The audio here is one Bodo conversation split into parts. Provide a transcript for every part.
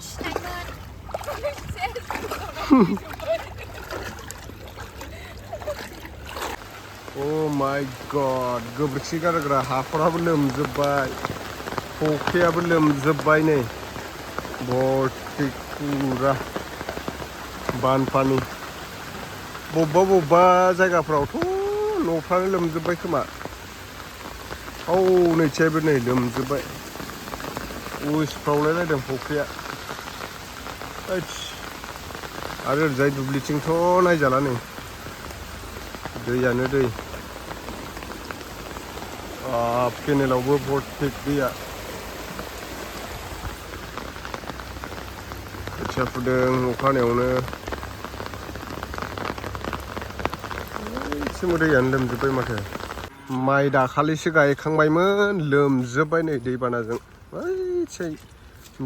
Oh my god, गोबोरखि गारग्रा हाखराबो लोमजोबबाय, फुख्रियाबो लोमजोबबाय नै, भर्ति फुरा बानपानी। बबेबा जायगाफ्रावथ' न'फ्रानो लोमजोबबाय खोमा। औ नैथिंबो नै लोमजोबबाय, उसिफावलायलायदों फुख्रिया। आरो ओरैजाय दुब्लिथिंथ' नायजाला नै, दैयानो दै। केनेलावबो भर्ति दैया। खोथिया फुदों अखा हानायावनो, एसेबो दैयानो लोमजोबबाय माथो। माइ दाखालिसो गायखांबायमोन, लोमजोबबाय नै दैबानाजों। ओइथिं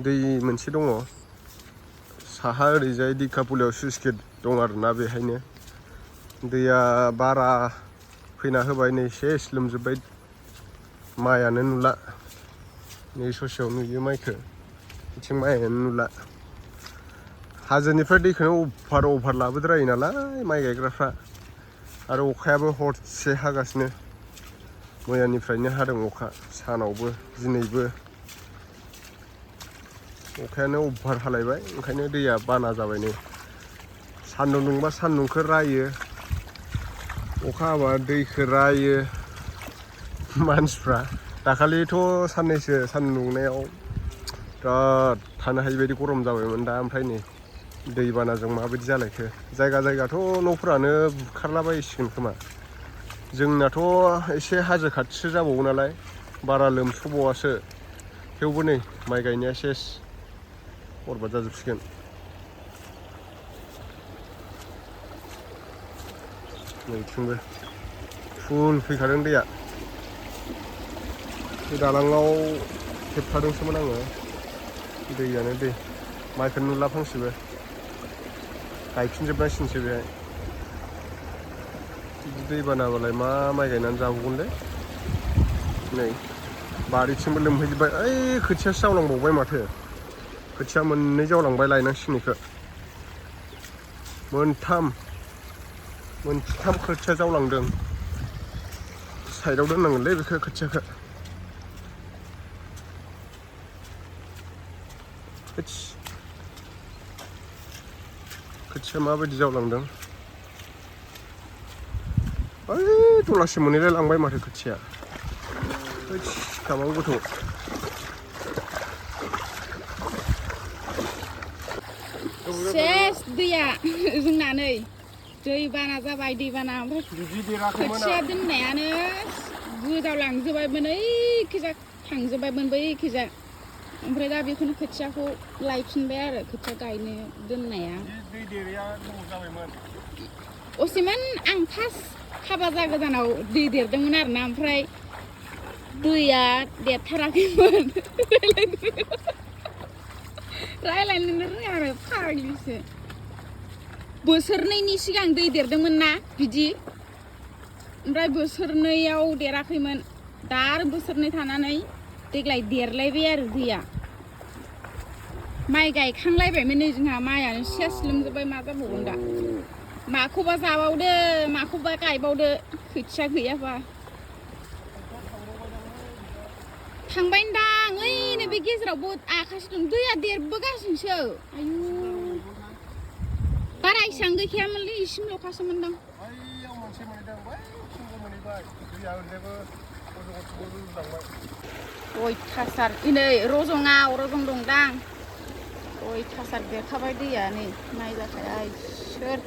दै मोनसे दङ, साहा ओरैजाय दिखापुलियाव सुइस गेट दं आरोना, बेहायनो दैया बारा फैना होबाय नै, सेस लोमजोबबाय, माइयानो नुला। नै ससेयाव नुयो माइखौ, बिथिं माइयानो नुला। हाजोनिफ्राय दैखौनो अभार लाबोद्रायो नालाय माइ गायग्राफ्रा। आरो अखायाबो हरसे हागासिनो, मैयानिफ्रायनो हादों अखा, सानावबो दिनैबो अखायानो अभार हालायबाय, ओंखायनो दैया बाना जाबाय नै। सान्दुं दुंबा सान्दुंखौ रायो, अखा हाबा दैखौ रायो मानसिफ्रा। दाखालिथ' साननैसो सान्दुं दुंनायाव बिराद थानो हायि बायदि गरम जाबायमोन, दा ओमफ्राय नै दैबानाजों माबायदि जालायखो। जायगा जायगाथ' न'फोरानो बुखारलाबायसिगोन खोमा। जोंनाथ' एसे हाजो खाथिसो जाबावो नालाय, बारा लोमस'बावासो, थेवबो नै माइ गायनाया सेस बरबाद जाजोबसिगोन। नैथिंबो फुल फैखादों दैया। बे दालाङाव थेबथादोंसोमोन आङो, दैयानो दै, माइखौनो नुला फांसेबो, गायफिनजोबनांसिगोनसो बेहाय। बिदि दैबानाबालाय मा माइ गायनानै जाबावगोनलै। नै बारिथिंबो लोमहैजोबबाय, ओइ खोथियासो जावलांबावबाय माथो, खोथिया मोननै जावलांबाय, लायनांसिगोन बेखौ। मोनथाम खोथिया जावलांदों, साइडआव दोननांगोनलै बेखौ खोथियाखौ। खोथिया माबायदि जावलांदों, ओइ दलासे मोनहैलाय लांबाय माथो खोथिया, खामाव गोथौ। सेस दैया जोंना नै दैबाना जाबाय, दैबाना ओमफ्राय खोथिया दोननायानो गोजावलांजोबबायमोन, ओइखिजा थांजोबबायमोन बैखिजा। ओमफ्राय दा बेखौनो खोथियाखौ लायफिनबाय आरो, खोथिया गायनो दोननाया। दै देरैया गोबाव जाबायमोन। असेमोन आं फार्स्ट हाबा जागोदानाव दै देरदोंमोन आरोना, ओमफ्राय दैया देरथाराखैमोन। रायलायनोनो रोङा आरो फाग्लिसो। बोसोरनैनि सिगां दै देरदोंमोन ना बिदि, ओमफ्राय बोसोरनैयाव देराखैमोन, दा आरो बोसोरनै थानानै देग्लाय देरलायबाय आरो दैया। माइ गायखांलायबायमोन नै जोंहा, माइयानो सेस लोमजोबबाय, मा जाबावगोन दा। माखौबा जाबावदो, माखौबा गायबावदो, खोथिया गैयाबा। थांबायनोदां, ओइनै बे गेजेरावबो आखासे दं, दैया देरबोगासिनोसो। आयु बारा इसेबां गैखायामोनलै, इसिमल'खासोमोनदां। बैयाव मोनसे मोनहैदों, बैथिंबो मोनहैबाय, दैया ओरैजायबो रज'गासिनो रुजुलांबाय। अयथासार, नै रजङाव रजं दंदां, अयथासार देरखाबाय दैया, नै नायजाखाया इसोर।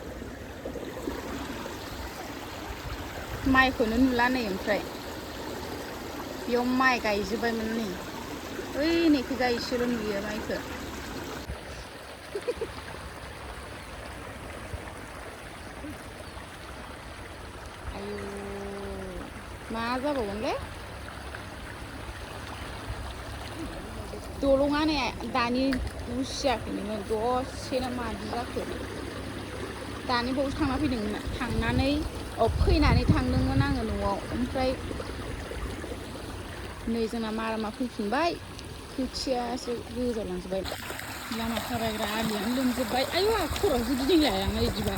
माइखौनो नुला नै, ओमफ्राय बेयाव माइ गायजोब्बायमोन नै, ओइ नैखिजा इसेल' नुयो माइखौ। आयु मा जाबावगोनलै। दलङा नै दानि बुसियाखैनोमोन, दसेनो मादि जाखो। दानि बावैसो थांना फैदोंमोन, थांनानै फैनानै थांदोंमोन आङो न'आव, ओमफ्राय नै जोंना मारामा फैफिनबाय, खोथियासो गोजावलांजोबबाय। लामा थाबायग्रा आलियानो लोमजोब्बाय आयु आहा खर'आवसो गिदिंलाय आङो बिदिबा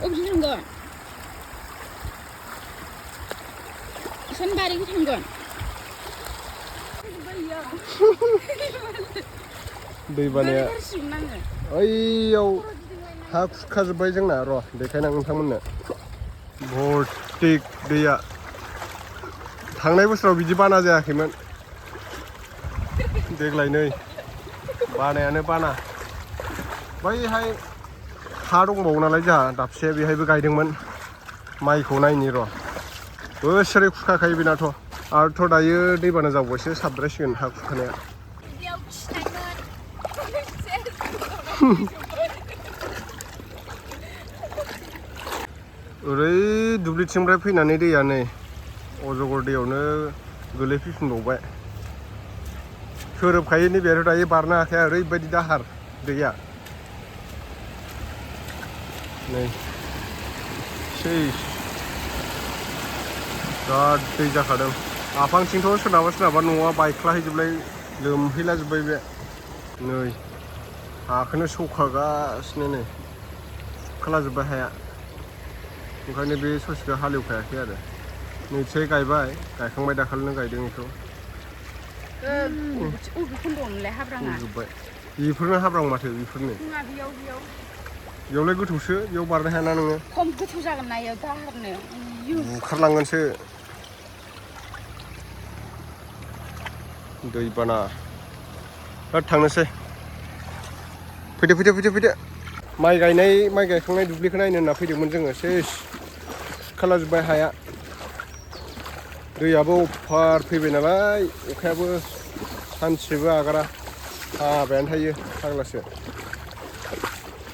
अबेथिं थांगोन इसान बारिखै थांगोन दै बानाया ओइयाव हा खुरखाजोब्बाय जोंना र' देखायना नोंथांमोननो भर्ति दैया थांनाय बोसोराव बिदि बाना जायाखैमोन देग्लाय नै बानायानो बाना बैहाय हा दंबावो नालाय जोंहा दाबसे बेहायबो गायदोंमोन माइखौ नायनि र' बोसोरै खुरखाखायो बेनाथ' आरोथ' दायो दैबाना जाबायसो साबद्रायसिगोन हा खुरखानाया ओरै दुब्लिथिंनिफ्राय फैनानै दैया नै अजगर दैयावनो गोलैफैफिनबावबाय सोरोबखायो नैबेयाव दायो बारनो हाखाया ओरैबायदि दाहार दैया नै बिराद दै जाखादों आफांथिंथ' सोरनाबा न'आ बायख्लाहैजोबलाय लोमहैलाजोब्बाय बे नै हाखौनो सौखागासिनो नै खुरखालाजोब्बाय हाया ओंखायनो बे ससेखौ हालेवखायाखै आरो नैथिहाय गायबाय गायखांबाय दाखालिनो गायदों बेखौ बेफोरनो हाब्रां माथो बेफोरनो बेयावलाय गोथौसो बेयाव बारनो हायाना नोङो खम गोथौ जागोन ना इयाव दाहारनो बुखारलांगोनसो दैबाना थांनोसै फैदो माइ गायखांनाय दुब्लिखौ नायनो होनना फैदोंमोन जोङो सेस खुरखालाजोब्बाय हाया दैयाबो अभार फैबाय नालाय अखायाबो सानसेबो आगारा हाबायानो थायो फाग्लासो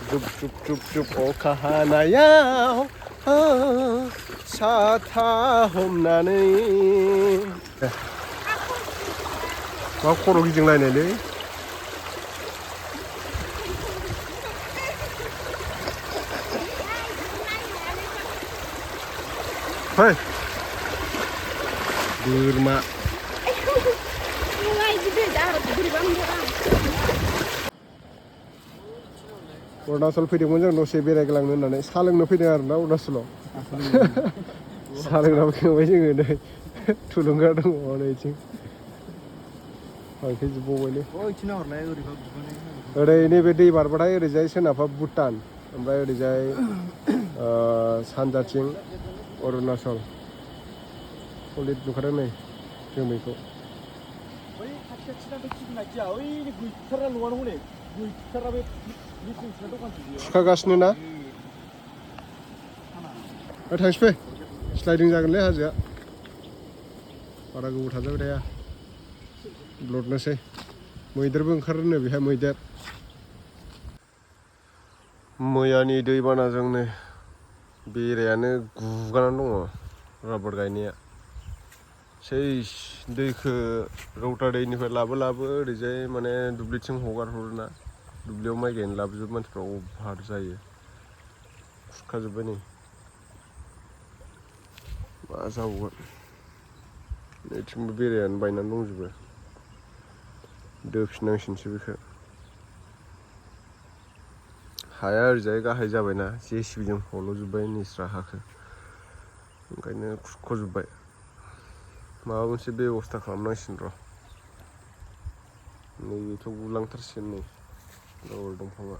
जुब अखा हानायाव साथा हमनानै मा खर' गिदिंलायनायलै फै बोरमा अरुणाचल फैदोंमोन जों दसे बेरायग्लांनो होननानै साहा लोंनो फैदों आरोना अरुणाचलाव साहा लोंना फैखांबाय जोङो नै थुलुंगा दङ नैथिं थांफैजोबबावबायलै ओरै नैबे दै बारबाथाय ओरैजाय सोनाबहा भुटान ओमफ्राय ओरैजाय सानजाथिं अरुणाचल सलिड नुखादों नै जोमैखौ खुरखागासिनो ना थांसै फै स्लाइडिं जागोनलै हाजोआ बारा गोबाव थाजाबाय थाया ब्लडनोसै मैदेरबो ओंखारोनो बेहाय मैदेर मैयानि दैबानाजों नै बेरायानो गुगानानै दङ राबार गायनाया सेस दैखौ रौता दैनिफ्राय लाबो ओरैजाय माने दुब्लिथिं हगार हरोना दुब्लियाव माइ गायनो लाबोजोब मानसिफ्रा अभार जायो खुरखाजोब्बाय नै मा जाबावगोन नैथिंबो बेरायानो बायनानै दंजोबो दोफिननांसिगोनसो बेखौ हाया ओरैजाय गाहाय जाबायना जेसिबिजों हल'जोब्बाय निस्रा हाखौ ओंखायनो खुरख'जोब्बाय माबा मोनसे बेब'स्था खालामनांसिगोन र' नैबेथ' गुलांथारसिगोन नै लवार दंफाङा